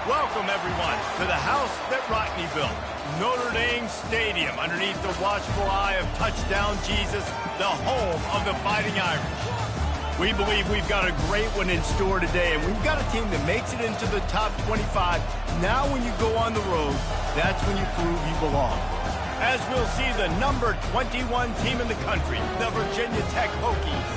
Welcome, everyone, to the house that Rodney built, Notre Dame Stadium, underneath the watchful eye of Touchdown Jesus, the home of the Fighting Irish. We believe we've got a great one in store today, and we've got a team that makes it into the top 25. Now when you go on the road, that's when you prove you belong. As we'll see the number 21 team in the country, the Virginia Tech Hokies,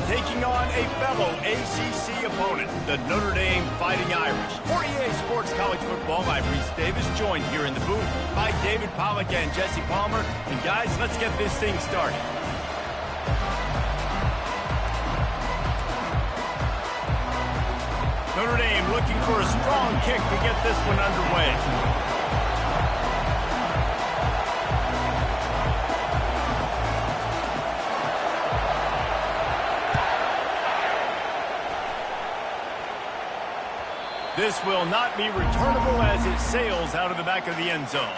taking on a fellow ACC opponent, the Notre Dame Fighting Irish. For EA Sports College Football, I'm Reese Davis, joined here in the booth by David Pollack and Jesse Palmer. And guys, let's get this thing started. Notre Dame looking for a strong kick to get this one underway. This will not be returnable as it sails out of the back of the end zone.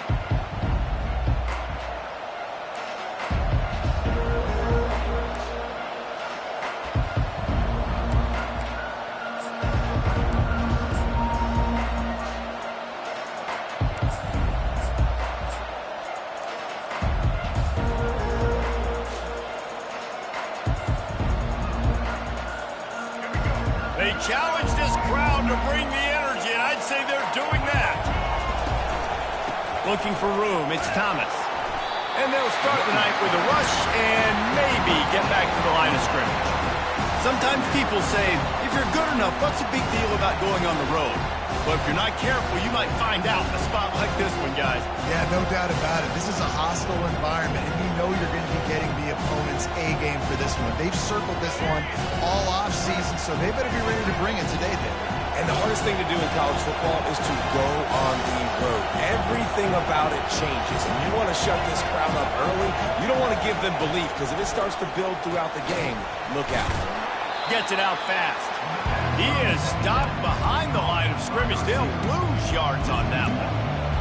They challenge this crowd to bring the energy, and I'd say they're doing that. Looking for room, it's Thomas. And they'll start the night with a rush and maybe get back to the line of scrimmage. Sometimes people say, if you're good enough, what's the big deal about going on the road? But if you're not careful, you might find out in a spot like this one, guys. Yeah, no doubt about it. This is a hostile environment, and you know you're going to be getting the opponent's A game for this one. They've circled this one all off-season, so they better be ready to bring it today, David. And the hardest thing to do in college football is to go on the road. Everything about it changes, and you want to shut this crowd up early. You don't want to give them belief, because if it starts to build throughout the game, look out. Gets it out fast. He is stopped behind the line of scrimmage. They'll lose yards on that one.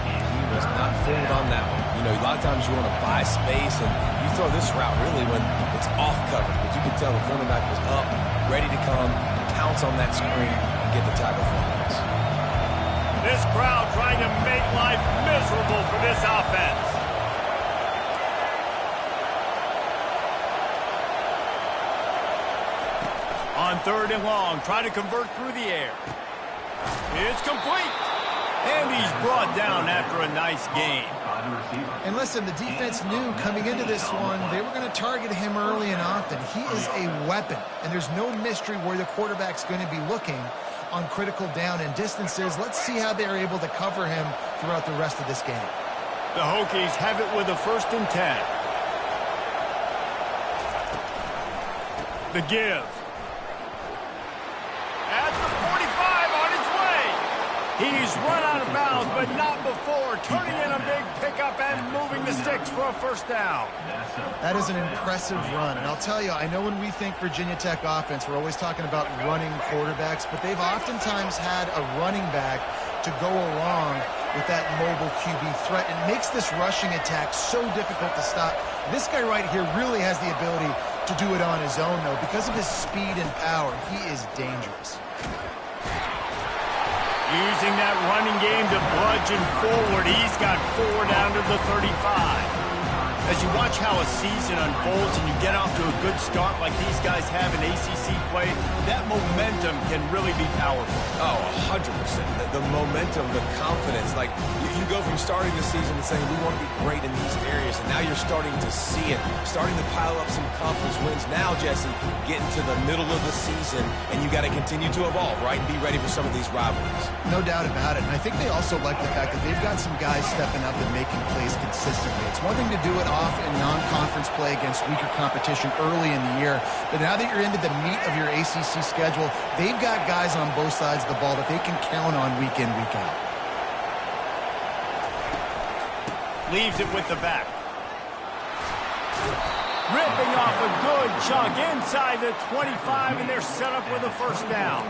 And he was not fooled on that one. You know, a lot of times you want to buy space, and you throw this route really when it's off coverage. But you can tell the cornerback was up, ready to come, pounce on that screen, and get the tackle for us. This crowd trying to make life miserable for this offense. On 3rd and long, try to convert through the air. It's complete. And he's brought down after a nice gain. And listen, the defense knew coming into this one, they were going to target him early and often. He is a weapon, and there's no mystery where the quarterback's going to be looking on critical down and distances. Let's see how they're able to cover him throughout the rest of this game. The Hokies have it with a 1st and 10. The give. At the 45 on his way. He's run out of bounds, but not before turning in a big pickup and moving the sticks for a 1st down. That is an impressive run. And I'll tell you, I know when we think Virginia Tech offense, we're always talking about running quarterbacks, but they've oftentimes had a running back to go along with that mobile QB threat. It makes this rushing attack so difficult to stop. This guy right here really has the ability to do it on his own, though. Because of his speed and power, he is dangerous. Using that running game to bludgeon forward. He's got 4 down to the 35. As you watch how a season unfolds and you get off to a good start like these guys have in ACC play, that momentum can really be powerful. Oh, 100%. The momentum, the confidence. Like, you go from starting the season and saying, we want to be great in these areas, and now you're starting to see it, starting to pile up some conference wins. Now, Jesse, getting to the middle of the season, and you got to continue to evolve, right, and be ready for some of these rivalries. No doubt about it. And I think they also like the fact that they've got some guys stepping up and making plays consistently. It's one thing to do it off in non-conference play against weaker competition early in the year, but now that you're into the meat of your ACC schedule, they've got guys on both sides of the ball that they can count on week in, week out. Leaves it with the back. Ripping off a good chunk inside the 25, and they're set up with a 1st down.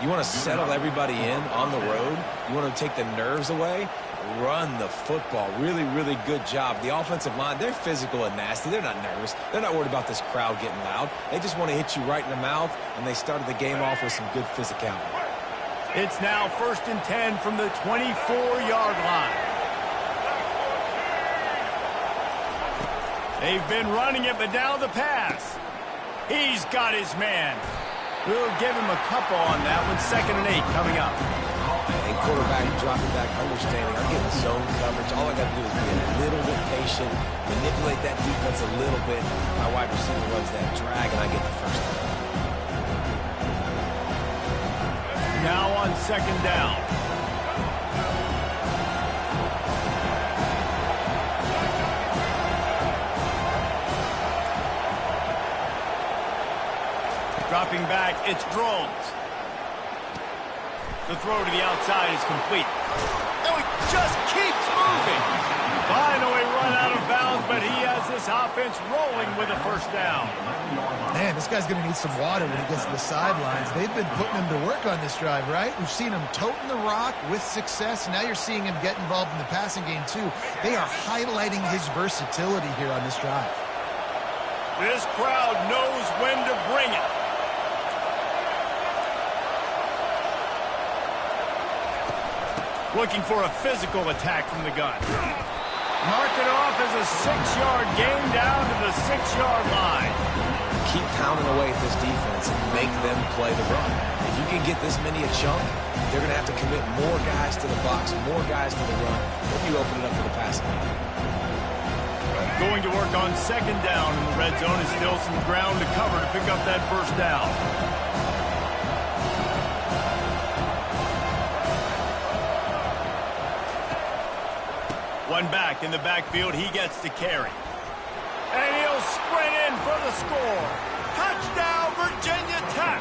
You want to settle everybody in on the road? You want to take the nerves away? Run the football. Really, really good job. The offensive line, they're physical and nasty. They're not nervous. They're not worried about this crowd getting loud. They just want to hit you right in the mouth, and they started the game off with some good physicality. It's now 1st and 10 from the 24-yard line. They've been running it, but now the pass. He's got his man. We'll give him a couple on that one. 2nd and 8 coming up. And quarterback dropping back, understanding I'm getting zone coverage. All I got to do is be a little bit patient, manipulate that defense a little bit. My wide receiver runs that drag, and I get the first down. Now on 2nd down. Dropping back, it's Drones. The throw to the outside is complete. Oh, he just keeps moving. Finally run out of bounds, but he has this offense rolling with a 1st down. Man, this guy's going to need some water when he gets to the sidelines. They've been putting him to work on this drive, right? We've seen him toting the rock with success. Now you're seeing him get involved in the passing game, too. They are highlighting his versatility here on this drive. This crowd knows when to bring it. Looking for a physical attack from the gun. Mark it off as a 6-yard gain down to the 6-yard line. Keep pounding away at this defense and make them play the run. If you can get this many a chunk, they're going to have to commit more guys to the box, more guys to the run. Then you open it up for the passing game. Going to work on 2nd down in the red zone is still some ground to cover to pick up that 1st down. One back in the backfield, he gets to carry. And he'll sprint in for the score. Touchdown, Virginia Tech.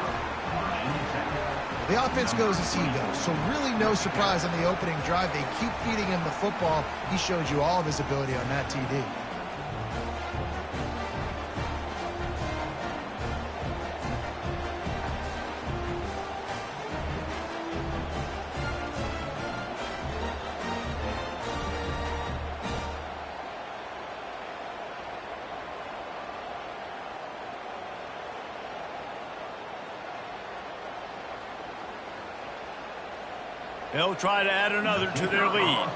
The offense goes as he goes, so really no surprise on the opening drive. They keep feeding him the football. He showed you all of his ability on that TD. They'll try to add another to their lead.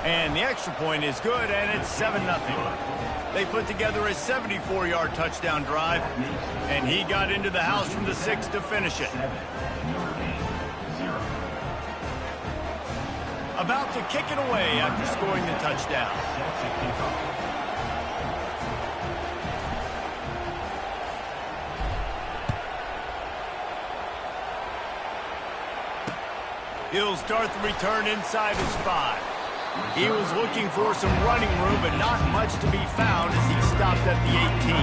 And the extra point is good, and it's 7-0. They put together a 74-yard touchdown drive, and he got into the house from the 6 to finish it. About to kick it away after scoring the touchdown. He'll start the return inside his 5. He was looking for some running room, but not much to be found as he stopped at the 18.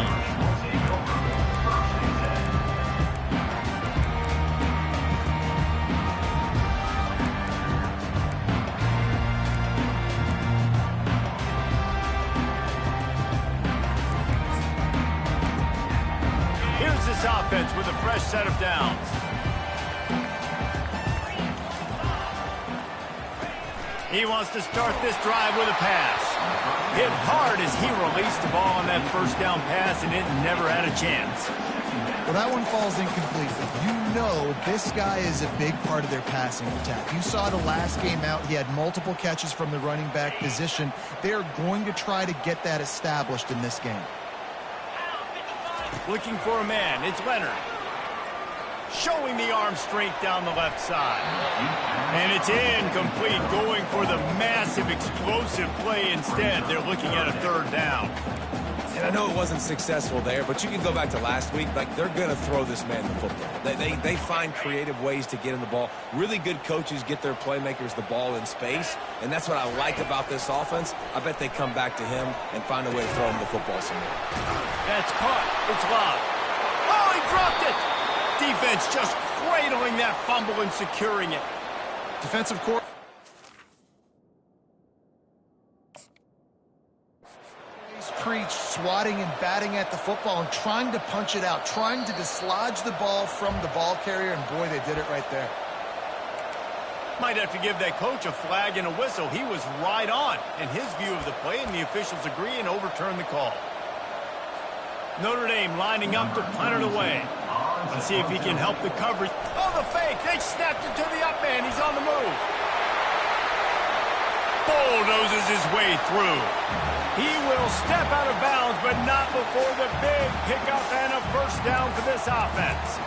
Here's this offense with a fresh set of downs. He wants to start this drive with a pass. Hit hard as he released the ball on that 1st down pass, and it never had a chance. Well, that one falls incomplete. You know this guy is a big part of their passing attack. You saw the last game out. He had multiple catches from the running back position. They are going to try to get that established in this game. Looking for a man. It's Leonard. Showing the arm strength down the left side. And it's incomplete, going for the massive explosive play instead. They're looking at a 3rd down. And I know it wasn't successful there, but you can go back to last week. Like, they're going to throw this man the football. They find creative ways to get him the ball. Really good coaches get their playmakers the ball in space, and that's what I like about this offense. I bet they come back to him and find a way to throw him the football somewhere. That's caught. It's locked. Oh, he dropped it! Defense just cradling that fumble and securing it. Defensive court. Preach, swatting and batting at the football and trying to punch it out, trying to dislodge the ball from the ball carrier, and boy, they did it right there. Might have to give that coach a flag and a whistle. He was right on in his view of the play, and the officials agree and overturn the call. Notre Dame lining up to punt it away. Let's see if he can help the coverage. Oh, the fake. They snapped it to the up man. He's on the move. Bulldozes his way through. He will step out of bounds, but not before the big pickup and a first down for this offense.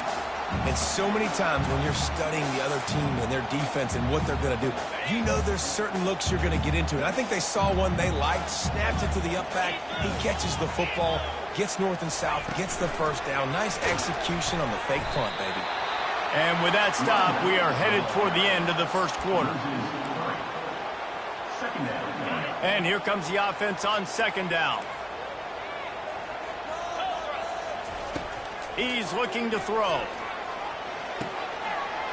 And so many times when you're studying the other team and their defense and what they're going to do, you know there's certain looks you're going to get into. And I think they saw one they liked, snapped it to the up back. He catches the football, gets north and south, gets the first down. Nice execution on the fake punt, baby. And with that stop, we are headed toward the end of the first quarter. And here comes the offense on second down. He's looking to throw.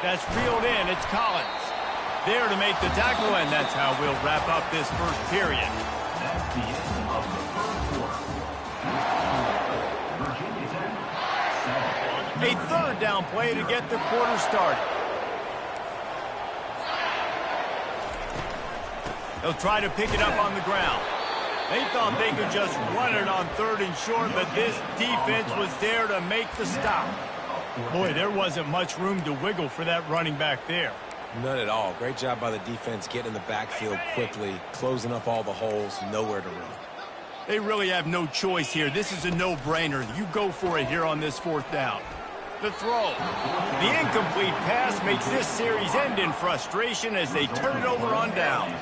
That's reeled in. It's Collins. There to make the tackle, and that's how we'll wrap up this first period. That's the end of the first quarter. Virginia Tech 7. A third down play to get the quarter started. They'll try to pick it up on the ground. They thought they could just run it on third and short, but this defense was there to make the stop. Boy, there wasn't much room to wiggle for that running back there. None at all. Great job by the defense getting in the backfield quickly, closing up all the holes, nowhere to run. They really have no choice here. This is a no-brainer. You go for it here on this fourth down. The throw. The incomplete pass makes this series end in frustration as they turn it over on downs.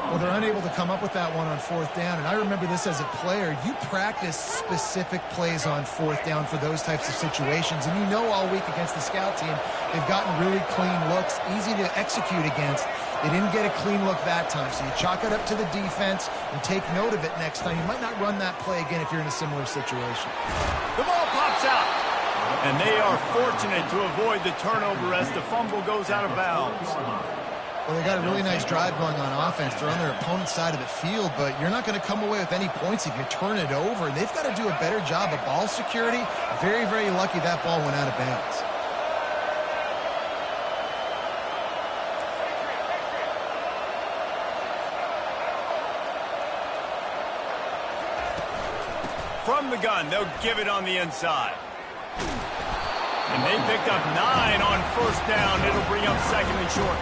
Well, they're unable to come up with that one on fourth down, and I remember this as a player. You practice specific plays on fourth down for those types of situations, and you know all week against the scout team, they've gotten really clean looks, easy to execute against. They didn't get a clean look that time, so you chalk it up to the defense and take note of it next time. You might not run that play again if you're in a similar situation. The ball pops out. And they are fortunate to avoid the turnover as the fumble goes out of bounds. Well, they got a really nice drive going on offense. They're on their opponent's side of the field, but you're not going to come away with any points if you turn it over. And they've got to do a better job of ball security. Very, very lucky that ball went out of bounds. From the gun, they'll give it on the inside. And they picked up 9 on first down. It'll bring up second and short.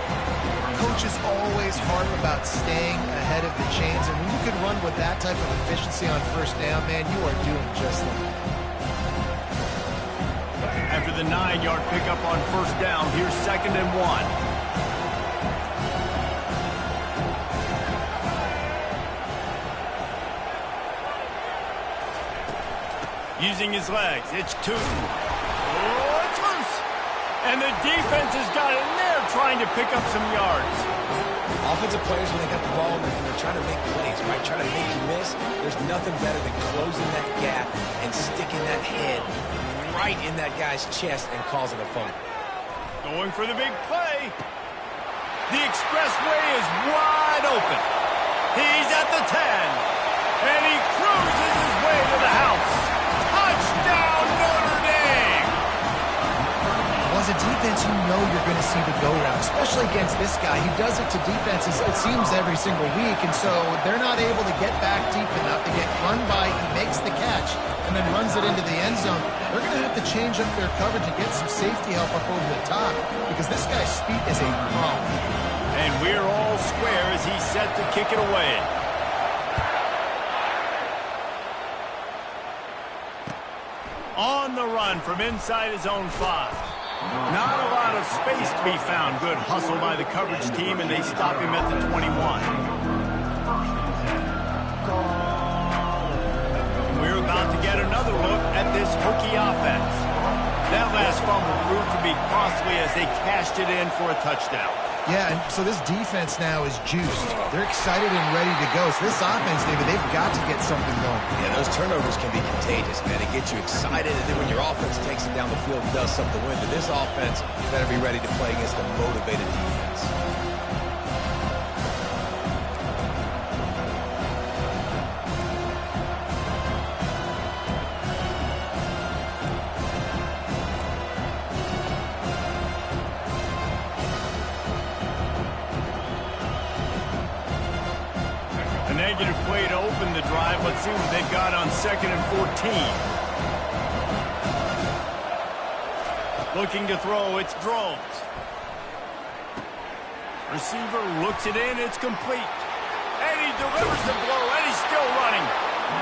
Coaches always harp about staying ahead of the chains, and when you can run with that type of efficiency on first down, man, you are doing just that. After the 9-yard pickup on first down, here's second and 1. Using his legs, it's 2. Oh, it's loose. And the defense has got it in there trying to pick up some yards. Offensive players, when they got the ball and they're trying to make plays, right, trying to make you miss, there's nothing better than closing that gap and sticking that head right in that guy's chest and causing a fumble. Going for the big play. The expressway is wide open. He's at the 10. And he cruises his way to the house. Touchdown, Notre Dame! Well, as a defense, you know you're going to see the go-route, especially against this guy. He does it to defenses, it seems, every single week, and so they're not able to get back deep enough to get run by. He makes the catch and then runs it into the end zone. They're going to have to change up their coverage and get some safety help up over the top because this guy's speed is a problem. And we're all square as he's set to kick it away. On the run from inside his own 5. Not a lot of space to be found. Good hustle by the coverage team, and they stop him at the 21. We're about to get another look at this Hokie offense. That last fumble proved to be costly as they cashed it in for a touchdown. Yeah, and so this defense now is juiced. They're excited and ready to go. So this offense, David, they've got to get something going. Yeah, those turnovers can be contagious, man. It gets you excited, and then when your offense takes it down the field and does something to win, then this offense better be ready to play against a motivated defense. Negative play to open the drive. Let's see what they've got on second and 14. Looking to throw, it's Drones. Receiver looks it in, it's complete. And he delivers the blow, and he's still running.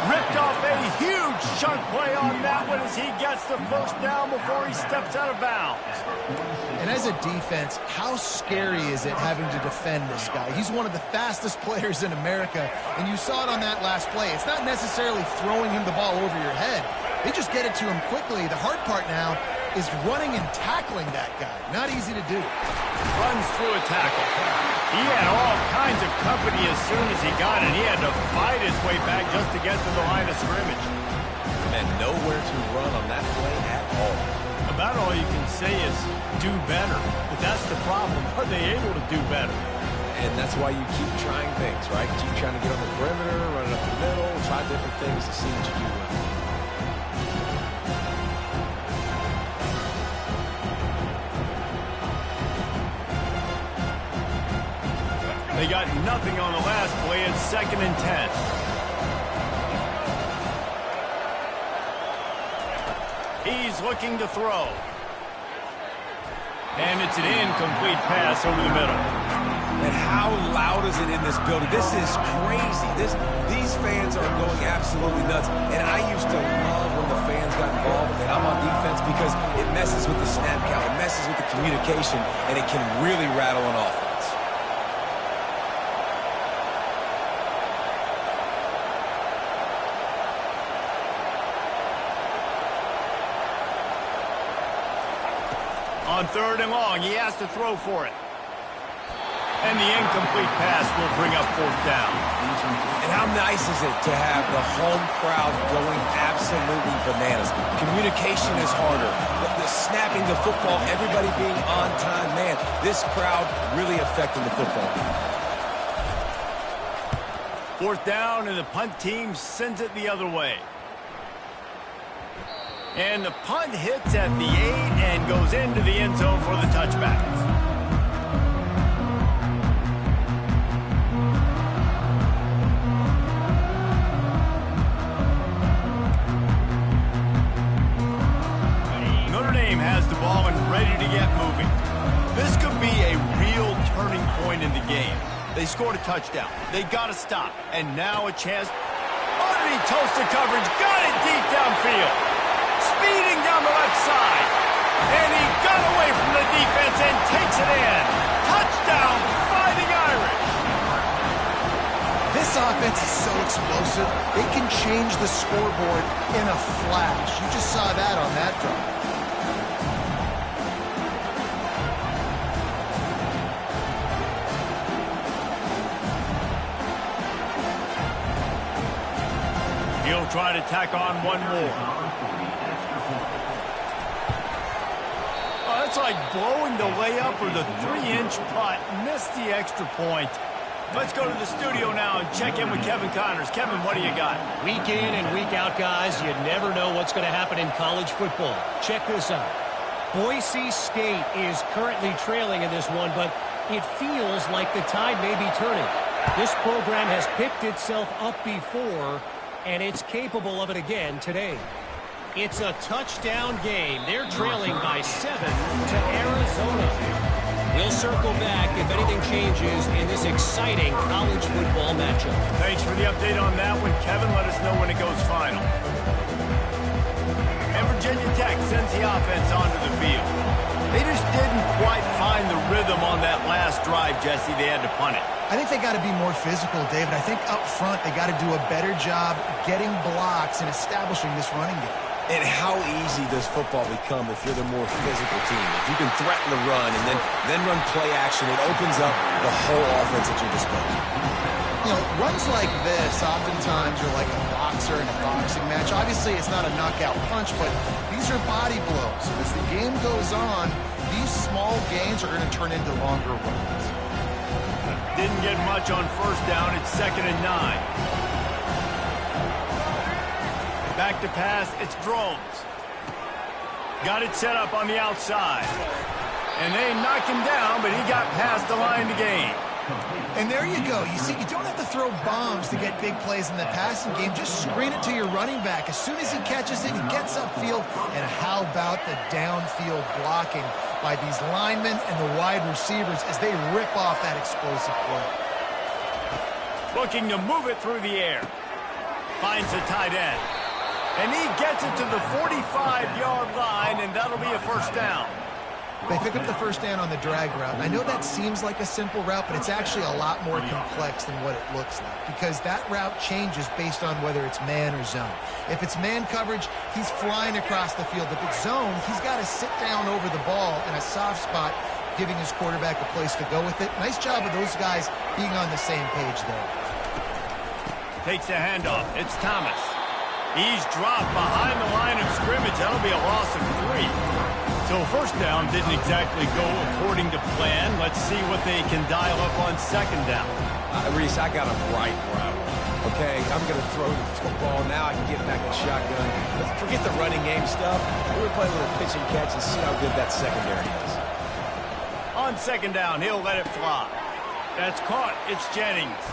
Ripped off a huge chunk play on that one as he gets the first down before he steps out of bounds. And as a defense, how scary is it having to defend this guy? He's one of the fastest players in America, and you saw it on that last play. It's not necessarily throwing him the ball over your head. They just get it to him quickly. The hard part now is running and tackling that guy. Not easy to do. Runs through a tackle. He had all kinds of company as soon as he got it. He had to fight his way back just to get to the line of scrimmage. And nowhere to run on that play at all. About all you can say is do better. But that's the problem. Are they able to do better? And that's why you keep trying things, right? Keep trying to get on the perimeter, run it up the middle, try different things to see what you do with it. They got nothing on the last play. It's 2nd and 10. He's looking to throw. And it's an incomplete pass over the middle. And how loud is it in this building? This is crazy. These fans are going absolutely nuts. And I used to love when the fans got involved and I'm on defense because it messes with the snap count. It messes with the communication, and it can really rattle an offense. On 3rd and long, he has to throw for it. And the incomplete pass will bring up 4th down. And how nice is it to have the home crowd going absolutely bananas? Communication is harder. The snapping the football, everybody being on time. Man, this crowd really affecting the football game. 4th down, and the punt team sends it the other way. And the punt hits at the 8 and goes into the end zone for the touchback. Notre Dame has the ball and ready to get moving. This could be a real turning point in the game. They scored a touchdown. They got to stop. And now a chance. Underneath toasted coverage. Got it deep downfield. Speeding down the left side. And he got away from the defense and takes it in. Touchdown, Fighting Irish. This offense is so explosive, they can change the scoreboard in a flash. You just saw that on that drive. He'll try to tack on one more. It's like blowing the layup or the 3-inch putt. Missed the extra point. Let's go to the studio now and check in with Kevin Connors. Kevin, what do you got? Week in and week out, guys, you never know what's going to happen in college football. Check this out. Boise State is currently trailing in this one, but it feels like the tide may be turning. This program has picked itself up before, and it's capable of it again today. It's a touchdown game. They're trailing by 7 to Arizona. We'll circle back if anything changes in this exciting college football matchup. Thanks for the update on that one, Kevin. Let us know when it goes final. And Virginia Tech sends the offense onto the field. They just didn't quite find the rhythm on that last drive, Jesse. They had to punt it. I think they got to be more physical, David. I think up front they got to do a better job getting blocks and establishing this running game. And how easy does football become if you're the more physical team? If you can threaten the run and then run play action, it opens up the whole offense at your disposal. You know, runs like this oftentimes are like a boxer in a boxing match. Obviously, it's not a knockout punch, but these are body blows. And as the game goes on, these small gains are going to turn into longer runs. Didn't get much on 1st down. It's 2nd and 9. Back to pass, it's Drones. Got it set up on the outside. And they knocked him down, but he got past the line to gain. And there you go. You see, you don't have to throw bombs to get big plays in the passing game. Just screen it to your running back. As soon as he catches it, he gets upfield. And how about the downfield blocking by these linemen and the wide receivers as they rip off that explosive play. Looking to move it through the air. Finds the tight end. And he gets it to the 45-yard line, and that'll be a first down. They pick up the first down on the drag route. I know that seems like a simple route, but it's actually a lot more complex than what it looks like because that route changes based on whether it's man or zone. If it's man coverage, he's flying across the field. If it's zone, he's got to sit down over the ball in a soft spot, giving his quarterback a place to go with it. Nice job of those guys being on the same page there. Takes the handoff. It's Thomas. He's dropped behind the line of scrimmage. That'll be a loss of 3. So first down didn't exactly go according to plan. Let's see what they can dial up on second down. Reese, I got a right route. Okay, I'm going to throw the football. Now I can get back in shotgun. Forget the running game stuff. We're going to play a little pitch and catch and see how good that secondary is. On second down, he'll let it fly. That's caught. It's Jennings.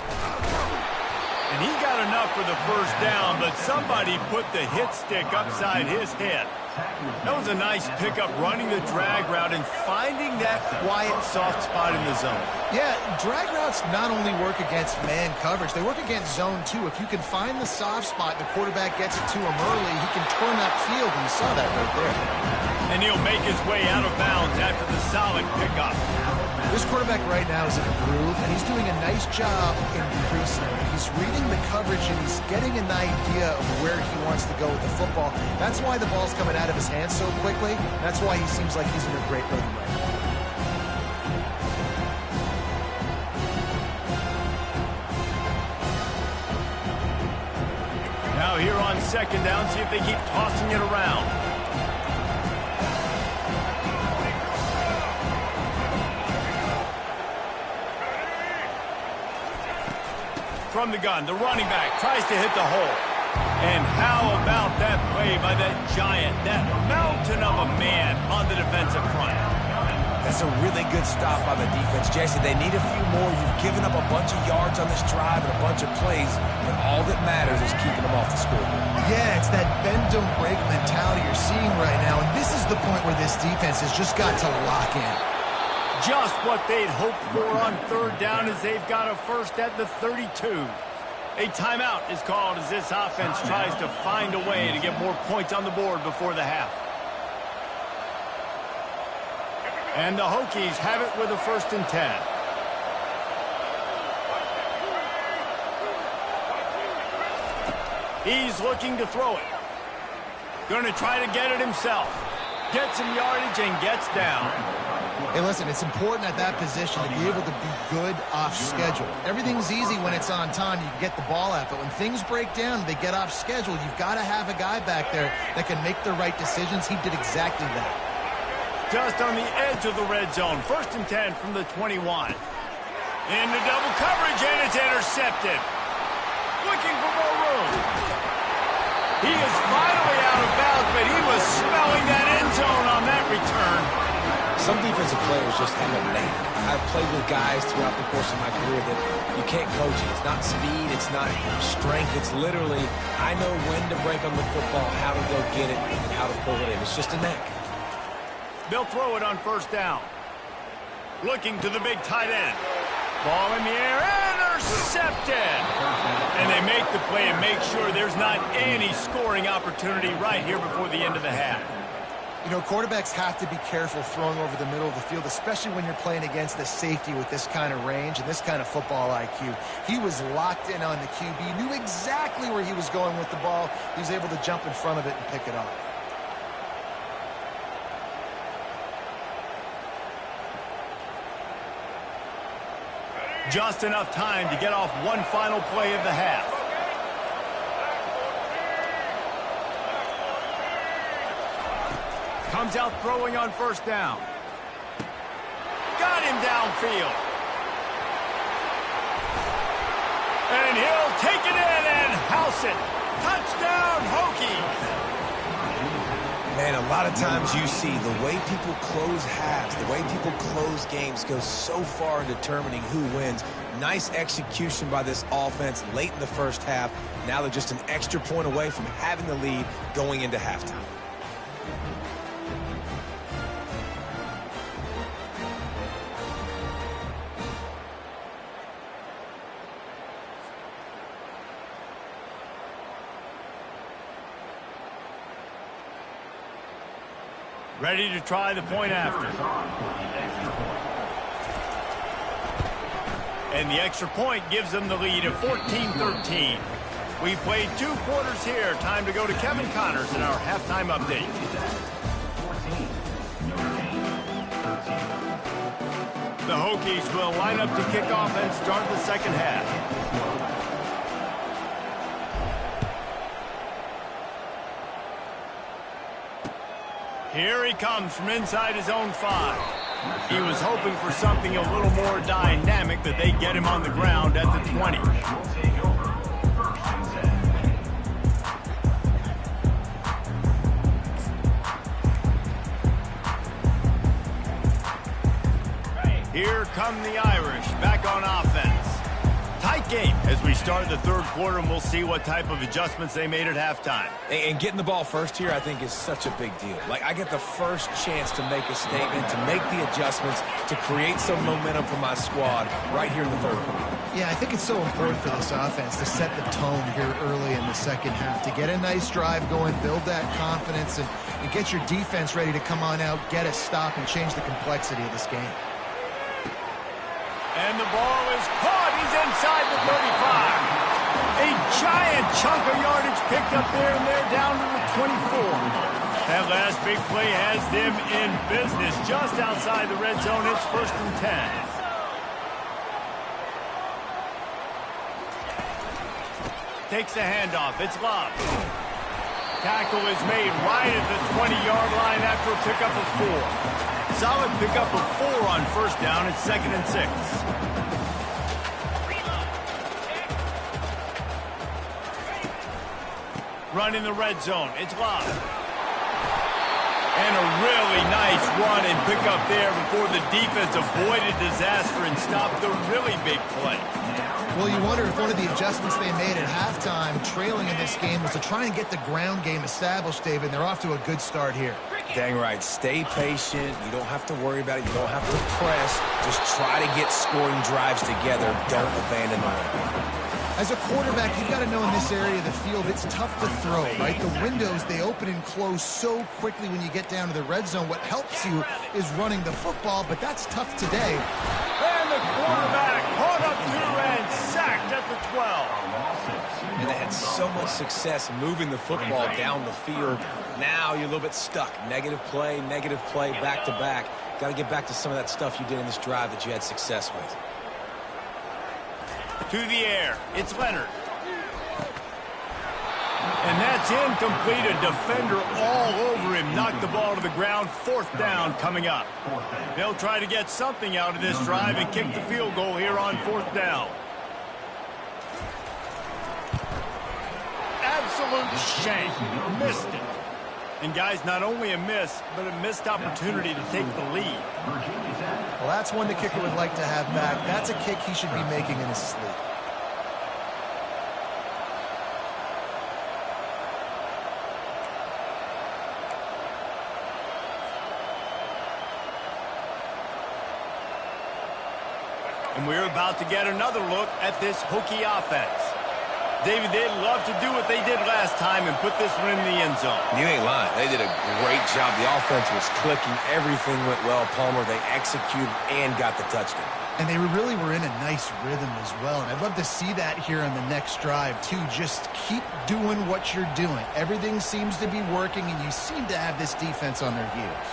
And he got enough for the first down, but somebody put the hit stick upside his head. That was a nice pickup, running the drag route and finding that quiet, soft spot in the zone. Yeah, drag routes not only work against man coverage, they work against zone too. If you can find the soft spot, the quarterback gets it to him early, he can turn upfield, and you saw that right there. And he'll make his way out of bounds after the solid pickup. This quarterback right now is in a groove, and he's doing a nice job increasing it. He's reading the coverage, and he's getting an idea of where he wants to go with the football. That's why the ball's coming out of his hands so quickly. That's why he seems like he's in a great rhythm right now. Now here on second down, see if they keep tossing it around. From the gun, the running back tries to hit the hole. And how about that play by that giant, that mountain of a man on the defensive front? That's a really good stop by the defense, Jesse. They need a few more. You've given up a bunch of yards on this drive and a bunch of plays, and all that matters is keeping them off the scoreboard. Yeah, it's that bend, don't break mentality you're seeing right now, and this is the point where this defense has just got to lock in. Just what they'd hoped for on third down as they've got a first at the 32. A timeout is called as this offense tries to find a way to get more points on the board before the half. And the Hokies have it with a 1st and 10. He's looking to throw it. Going to try to get it himself. Gets some yardage and gets down. Hey, listen, it's important at that position to be able to be good off schedule. Everything's easy when it's on time. You can get the ball out, but when things break down, they get off schedule. You've got to have a guy back there that can make the right decisions. He did exactly that. Just on the edge of the red zone. 1st and 10 from the 21. Into double coverage, and it's intercepted. Looking for more room. He is finally out of bounds, but he was smelling that end zone on that return. Some defensive players just have a knack. I've played with guys throughout the course of my career that you can't coach it. It's not speed, it's not strength. It's literally, I know when to break on the football, how to go get it, and how to pull it in. It's just a knack. They'll throw it on 1st down. Looking to the big tight end. Ball in the air, intercepted. And they make the play and make sure there's not any scoring opportunity right here before the end of the half. You know, quarterbacks have to be careful throwing over the middle of the field, especially when you're playing against the safety with this kind of range and this kind of football IQ. He was locked in on the QB, knew exactly where he was going with the ball. He was able to jump in front of it and pick it up. Just enough time to get off one final play of the half. Comes out throwing on 1st down. Got him downfield. And he'll take it in and house it. Touchdown, Hokies. Man, a lot of times you see the way people close halves, the way people close games goes so far in determining who wins. Nice execution by this offense late in the first half. Now they're just an extra point away from having the lead going into halftime. Ready to try the point after. And the extra point gives them the lead of 14-13. We played 2 quarters here. Time to go to Kevin Connors in our halftime update. The Hokies will line up to kick off and start the second half. Here he comes from inside his own 5. He was hoping for something a little more dynamic, that they get him on the ground at the 20. Here come the Irish back on offense. Tight game as we start the third quarter, and we'll see what type of adjustments they made at halftime. And getting the ball first here, I think, is such a big deal. Like, I get the first chance to make a statement, to make the adjustments, to create some momentum for my squad right here in the third quarter. Yeah, I think it's so important for this offense to set the tone here early in the second half, to get a nice drive going, build that confidence, and get your defense ready to come on out, get a stop, and change the complexity of this game. And the ball is caught. He's inside the 35. A giant chunk of yardage picked up there, and they're down to the 24. That last big play has them in business just outside the red zone. It's 1st and 10. Takes the handoff. It's lobbed. Tackle is made right at the 20-yard line after a pickup of 4. Solid pickup of 4 on first down. It's 2nd and 6. Run in the red zone. It's locked. And a really nice run and pickup there before the defense avoided disaster and stopped the really big play. Well, you wonder if one of the adjustments they made at halftime, trailing in this game, was to try and get the ground game established, David. They're off to a good start here. Dang right. Stay patient. You don't have to worry about it. You don't have to press. Just try to get scoring drives together. Don't abandon the run. As a quarterback, you've got to know in this area of the field, it's tough to throw, right? The windows, they open and close so quickly when you get down to the red zone. What helps you is running the football, but that's tough today. And the quarterback caught up to and sacked at the 12. And they had so much success moving the football down the field. Now you're a little bit stuck. Negative play, back to back. Got to get back to some of that stuff you did in this drive that you had success with. To the air. It's Leonard. And that's incomplete. A defender all over him. Knocked the ball to the ground. 4th down coming up. They'll try to get something out of this drive and kick the field goal here on 4th down. Absolute shame. Missed it. And, guys, not only a miss, but a missed opportunity to take the lead. Well, that's one the kicker would like to have back. That's a kick he should be making in his sleep. And we're about to get another look at this Hokie offense. David, they'd love to do what they did last time and put this one in the end zone. You ain't lying. They did a great job. The offense was clicking. Everything went well. Palmer, they executed and got the touchdown. And they really were in a nice rhythm as well. And I'd love to see that here on the next drive, too. Just keep doing what you're doing. Everything seems to be working, and you seem to have this defense on their heels.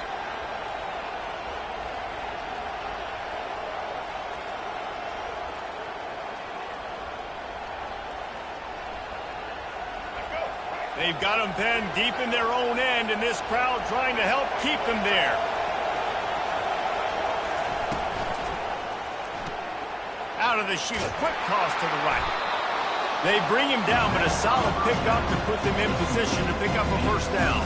They've got them pinned deep in their own end, and this crowd trying to help keep them there. Out of the chute, quick toss to the right. They bring him down, but a solid pickup to put them in position to pick up a 1st down.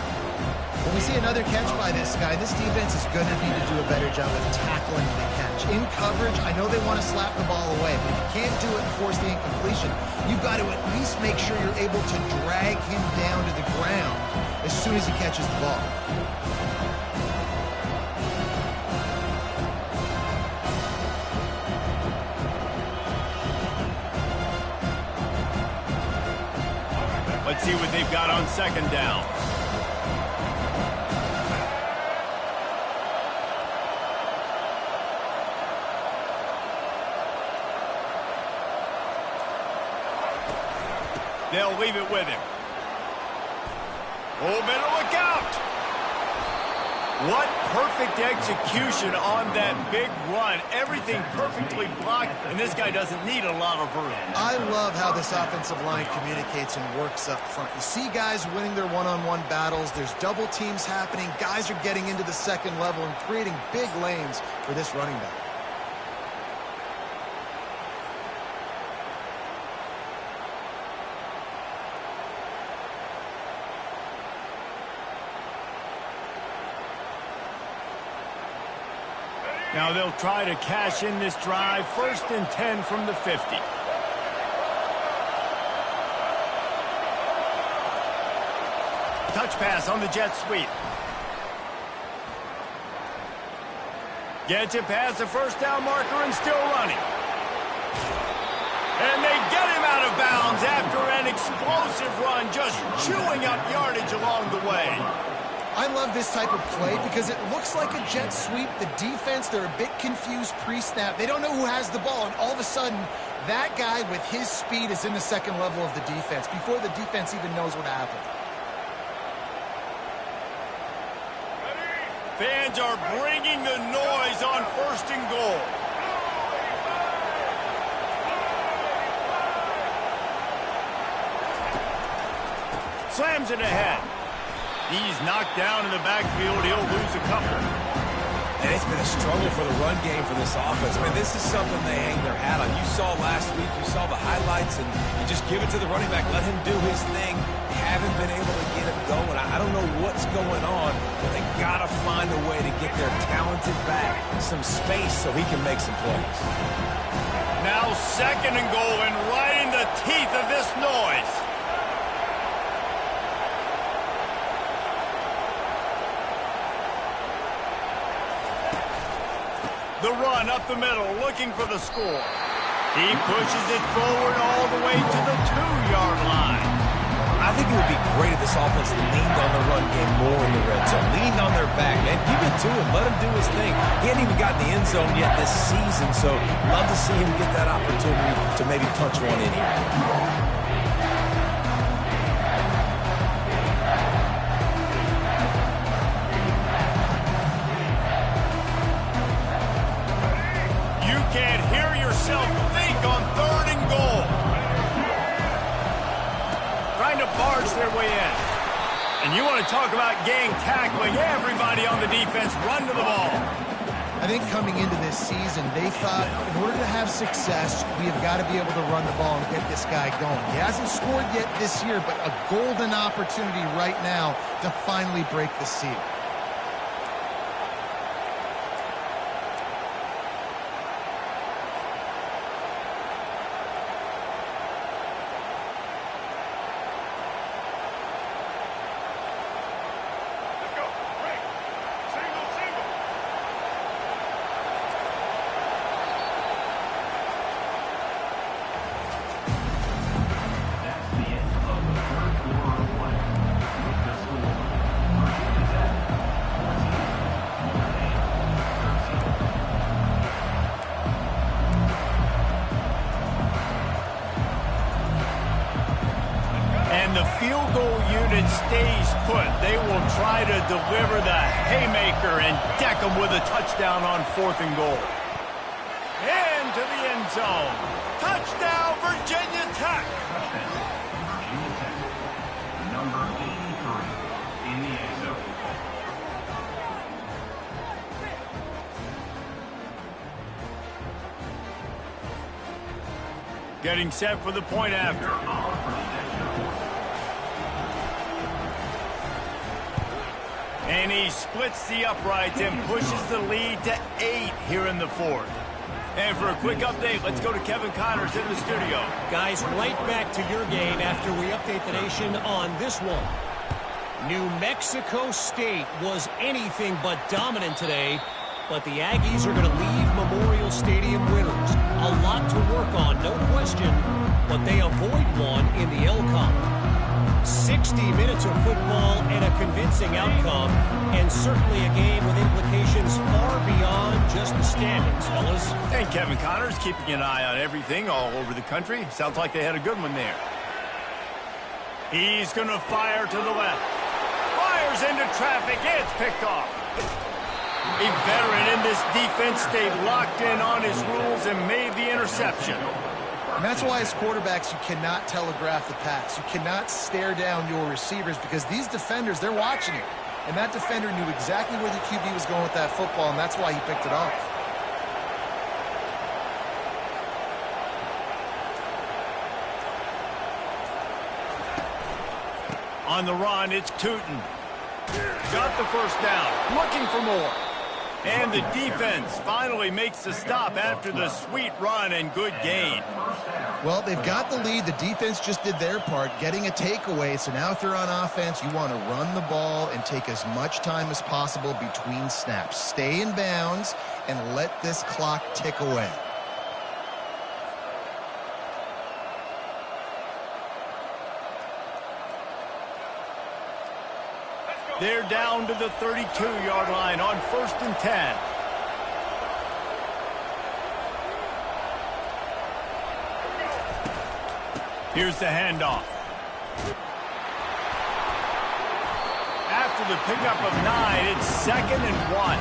When we see another catch by this guy, this defense is going to need to do a better job of tackling the catch. In coverage, I know they want to slap the ball away, but if you can't do it and force the incompletion, you've got to at least make sure you're able to drag him down to the ground as soon as he catches the ball. Let's see what they've got on second down. They'll leave it with him. Oh, better look out! What perfect execution on that big run. Everything perfectly blocked, and this guy doesn't need a lot of room. I love how this offensive line communicates and works up front. You see guys winning their one-on-one battles. There's double teams happening. Guys are getting into the second level and creating big lanes for this running back. Now they'll try to cash in this drive. 1st and 10 from the 50. Touch pass on the jet sweep. Gets it past the first down marker and still running. And they get him out of bounds after an explosive run, just chewing up yardage along the way. I love this type of play because it looks like a jet sweep. The defense, they're a bit confused pre-snap. They don't know who has the ball, and all of a sudden, that guy with his speed is in the second level of the defense before the defense even knows what happened. Fans are bringing the noise on 1st and goal. Slams it ahead. He's knocked down in the backfield. He'll lose a couple. And it's been a struggle for the run game for this offense. I mean, this is something they hang their hat on. You saw last week, you saw the highlights, and you just give it to the running back. Let him do his thing. Haven't been able to get him going. I don't know what's going on, but they got to find a way to get their talented back some space so he can make some plays. Now 2nd and goal, and right in the teeth of this noise. The run up the middle, looking for the score. He pushes it forward all the way to the 2-yard line. I think it would be great if this offense leaned on the run game more in the red zone. Leaned on their back, man. Give it to him. Let him do his thing. He hadn't even gotten the end zone yet this season, so love to see him get that opportunity to maybe punch one in here. Can't hear yourself think on 3rd and goal. Trying to barge their way in. And you want to talk about gang tackling. Everybody on the defense run to the ball. I think coming into this season, they thought in order to have success, we have got to be able to run the ball and get this guy going. He hasn't scored yet this year, but a golden opportunity right now to finally break the seal. The field goal unit stays put. They will try to deliver the haymaker and deck them with a touchdown on 4th and goal. Into the end zone. Touchdown, Virginia Tech. Virginia Tech, number 83 in the end zone. Getting set for the point after. And he splits the uprights and pushes the lead to 8 here in the fourth. And for a quick update, let's go to Kevin Connors in the studio. Guys, right back to your game after we update the nation on this one. New Mexico State was anything but dominant today, but the Aggies are going to leave Memorial Stadium winners. A lot to work on, no question, but they avoid one in the L column. 60 minutes of football and a convincing outcome, and certainly a game with implications far beyond just the standings, fellas. And Kevin Connors keeping an eye on everything all over the country. Sounds like they had a good one there. He's going to fire to the left. Fires into traffic. It's picked off. A veteran in this defense stayed locked in on his rules and made the interception. And that's why as quarterbacks you cannot telegraph the pass. You cannot stare down your receivers because these defenders, they're watching it. And that defender knew exactly where the QB was going with that football, and that's why he picked it off. On the run, it's Tootin. Got the first down. Looking for more. And the defense finally makes the stop after the sweet run and good gain. Well, they've got the lead. The defense just did their part, getting a takeaway. So now if they're on offense, you want to run the ball and take as much time as possible between snaps. Stay in bounds and let this clock tick away. They're down to the 32-yard line on 1st and 10. Here's the handoff. After the pickup of 9, it's 2nd and 1.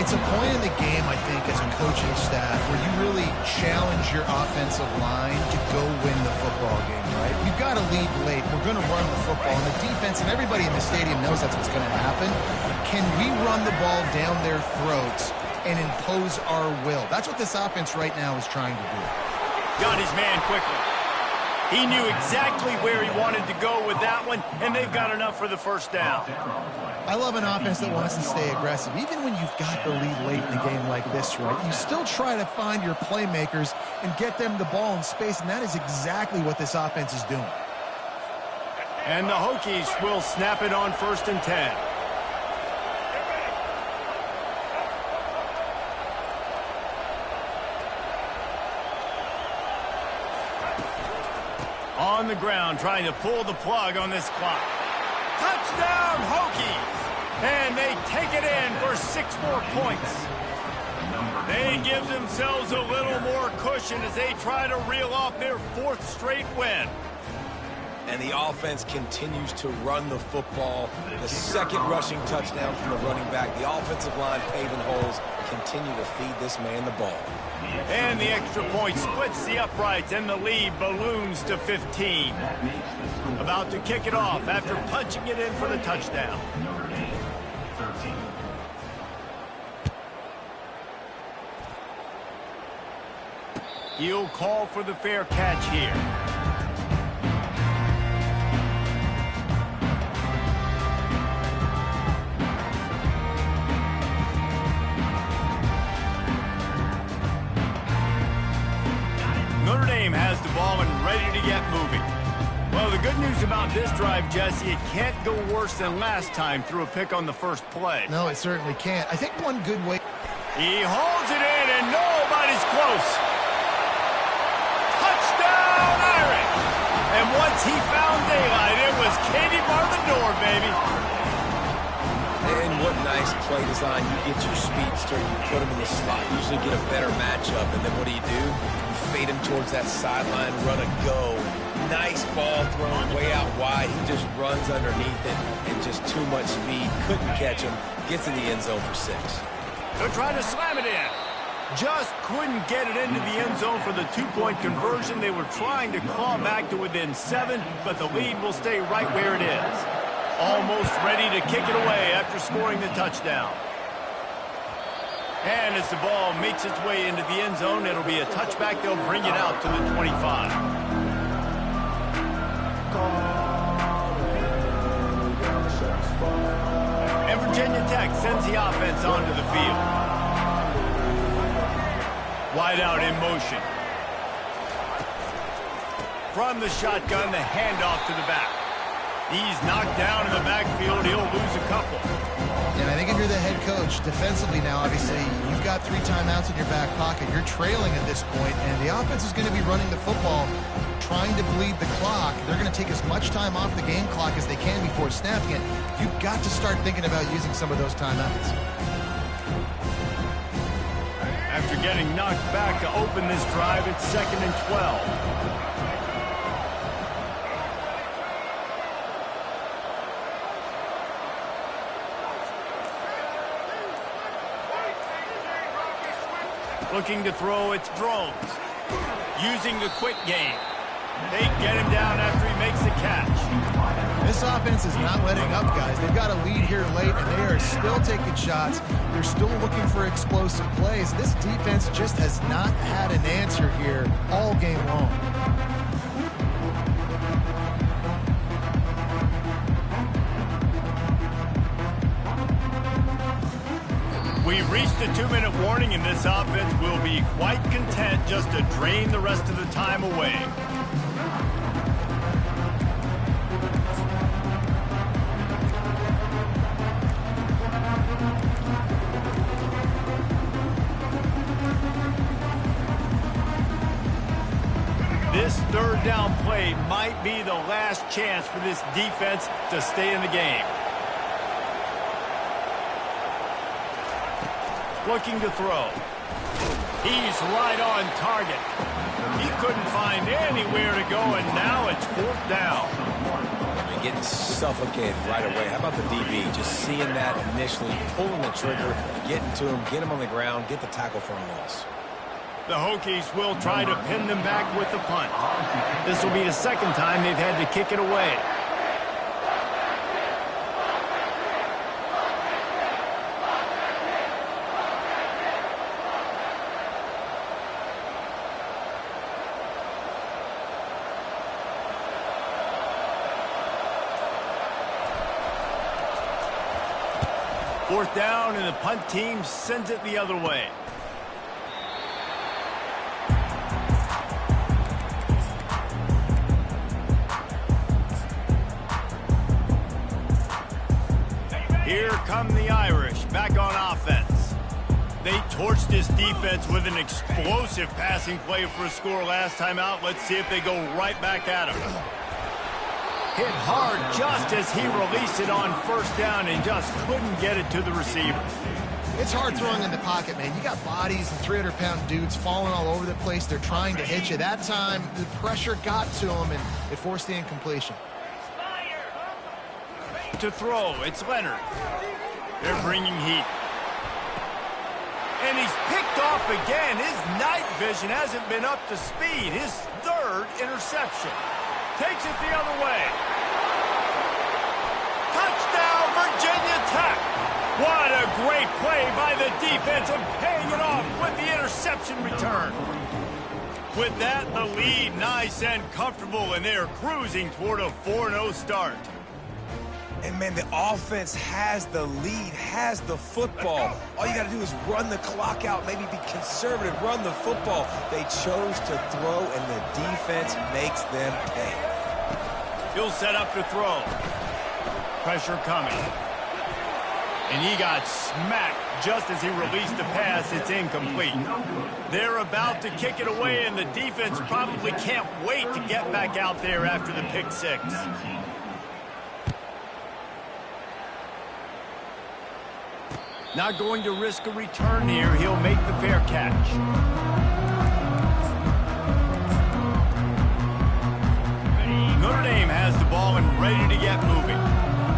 It's a point in the game, I think, as a coaching staff where you really challenge your offensive line to go win the football game, right? You've got to lead late. We're going to run the football. And the defense and everybody in the stadium knows that's what's going to happen. Can we run the ball down their throats and impose our will? That's what this offense right now is trying to do. Got his man quickly. He knew exactly where he wanted to go with that one, and they've got enough for the first down. I love an offense that wants to stay aggressive. Even when you've got the lead late in a game like this, right, you still try to find your playmakers and get them the ball in space, and that is exactly what this offense is doing. And the Hokies will snap it on 1st and 10. On the ground, trying to pull the plug on this clock. Touchdown, Hokies! And they take it in for 6 more points. They give themselves a little more cushion as they try to reel off their 4th straight win. And the offense continues to run the football. The 2nd rushing touchdown from the running back. The offensive line paving holes. Continue to feed this man the ball. And the extra point splits the uprights, and the lead balloons to 15. About to kick it off after punching it in for the touchdown. He'll call for the fair catch here. Notre Dame has the ball and ready to get moving. Well, the good news about this drive, Jesse, it can't go worse than last time through a pick on the first play. No, it certainly can't. I think one good way... He holds it in, and nobody's close. Touchdown, Irish! And once he found daylight, it was Katie bar the door, baby. And what nice play design. You get your speedster, you put him in the slot, usually get a better matchup, and then what do? You fade him towards that sideline, run a go. Nice ball thrown way out wide. He just runs underneath it and just too much speed. Couldn't catch him. Gets in the end zone for 6. They're trying to slam it in. Just couldn't get it into the end zone for the 2-point conversion. They were trying to claw back to within 7, but the lead will stay right where it is. Almost ready to kick it away after scoring the touchdown. And as the ball makes its way into the end zone, it'll be a touchback. They'll bring it out to the 25. And Virginia Tech sends the offense onto the field. Wide out in motion. From the shotgun, the handoff to the back. He's knocked down in the backfield. He'll lose a couple. And I think if you're the head coach, defensively now, obviously, you've got 3 timeouts in your back pocket. You're trailing at this point, and the offense is going to be running the football, trying to bleed the clock. They're going to take as much time off the game clock as they can before snapping it. You've got to start thinking about using some of those timeouts. After getting knocked back to open this drive, it's 2nd and 12. Looking to throw, it's drones. Using the quick game. They get him down after he makes the catch. This offense is not letting up, guys. They've got a lead here late, and they are still taking shots. They're still looking for explosive plays. This defense just has not had an answer here all game long. We've reached the 2-minute warning, and this offense will be quite content just to drain the rest of the time away. This 3rd down play might be the last chance for this defense to stay in the game. Looking to throw. He's right on target. He couldn't find anywhere to go, and now it's 4th down. They're getting suffocated right away. How about the DB? Just seeing that initially, pulling the trigger, getting to him, get him on the ground, get the tackle for a loss. The Hokies will try to pin them back with the punt. This will be the 2nd time they've had to kick it away. Fourth down, and the punt team sends it the other way. Here come the Irish back on offense. They torched this defense with an explosive passing play for a score last time out. Let's see if they go right back at him. Hit hard just as he released it on 1st down and just couldn't get it to the receiver. It's hard throwing in the pocket, man. You got bodies and 300-pound dudes falling all over the place. They're trying to hit you. That time, the pressure got to them, and it forced the incompletion. To throw, it's Leonard. They're bringing heat. And he's picked off again. His night vision hasn't been up to speed. His 3rd interception. Takes it the other way. Touchdown, Virginia Tech. What a great play by the defense and paying it off with the interception return. With that, the lead nice and comfortable, and they're cruising toward a 4-0 start. And, man, the offense has the lead, has the football. All you got to do is run the clock out, maybe be conservative, run the football. They chose to throw, and the defense makes them pay. He'll set up to throw. Pressure coming. And he got smacked just as he released the pass. It's incomplete. They're about to kick it away, and the defense probably can't wait to get back out there after the pick 6. Not going to risk a return here. He'll make the fair catch. Notre Dame has the ball and ready to get moving.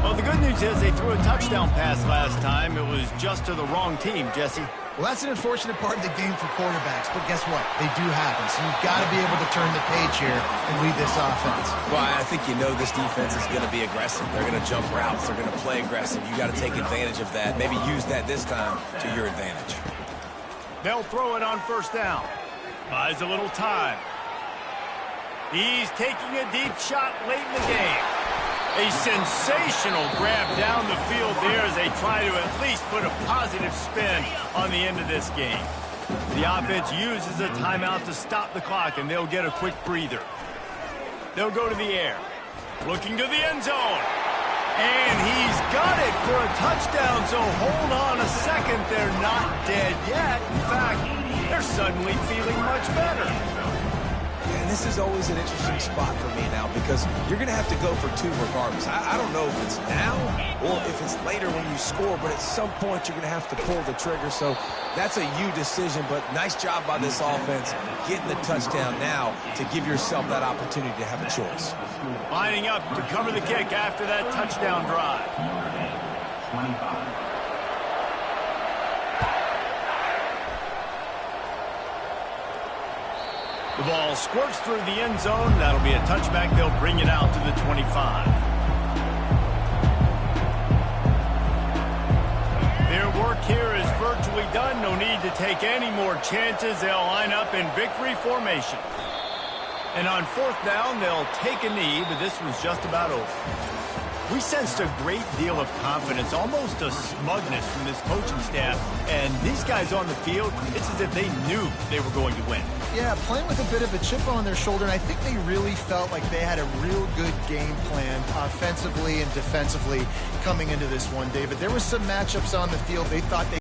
Well, the good news is they threw a touchdown pass last time. It was just to the wrong team, Jesse. Well, that's an unfortunate part of the game for quarterbacks, but guess what? They do happen, so you've got to be able to turn the page here and lead this offense. Well, I think you know this defense is going to be aggressive. They're going to jump routes. They're going to play aggressive. You got to take advantage of that. Maybe use that this time to your advantage. They'll throw it on 1st down. Buys a little time. He's taking a deep shot late in the game. A sensational grab down the field there as they try to at least put a positive spin on the end of this game. The offense uses a timeout to stop the clock, and they'll get a quick breather. They'll go to the air, looking to the end zone. And he's got it for a touchdown, so hold on a second. They're not dead yet. In fact, they're suddenly feeling much better. And this is always an interesting spot for me now because you're going to have to go for two regardless. I don't know if it's now or if it's later when you score, but at some point you're going to have to pull the trigger. So that's a you decision, but nice job by this offense getting the touchdown now to give yourself that opportunity to have a choice. Lining up to cover the kick after that touchdown drive. 25. The ball squirts through the end zone. That'll be a touchback. They'll bring it out to the 25. Their work here is virtually done. No need to take any more chances. They'll line up in victory formation. And on fourth down, they'll take a knee, but this was just about over. We sensed a great deal of confidence, almost a smugness from this coaching staff. And these guys on the field, it's as if they knew they were going to win. Yeah, playing with a bit of a chip on their shoulder, and I think they really felt like they had a real good game plan offensively and defensively coming into this one, David. There were some matchups on the field they thought they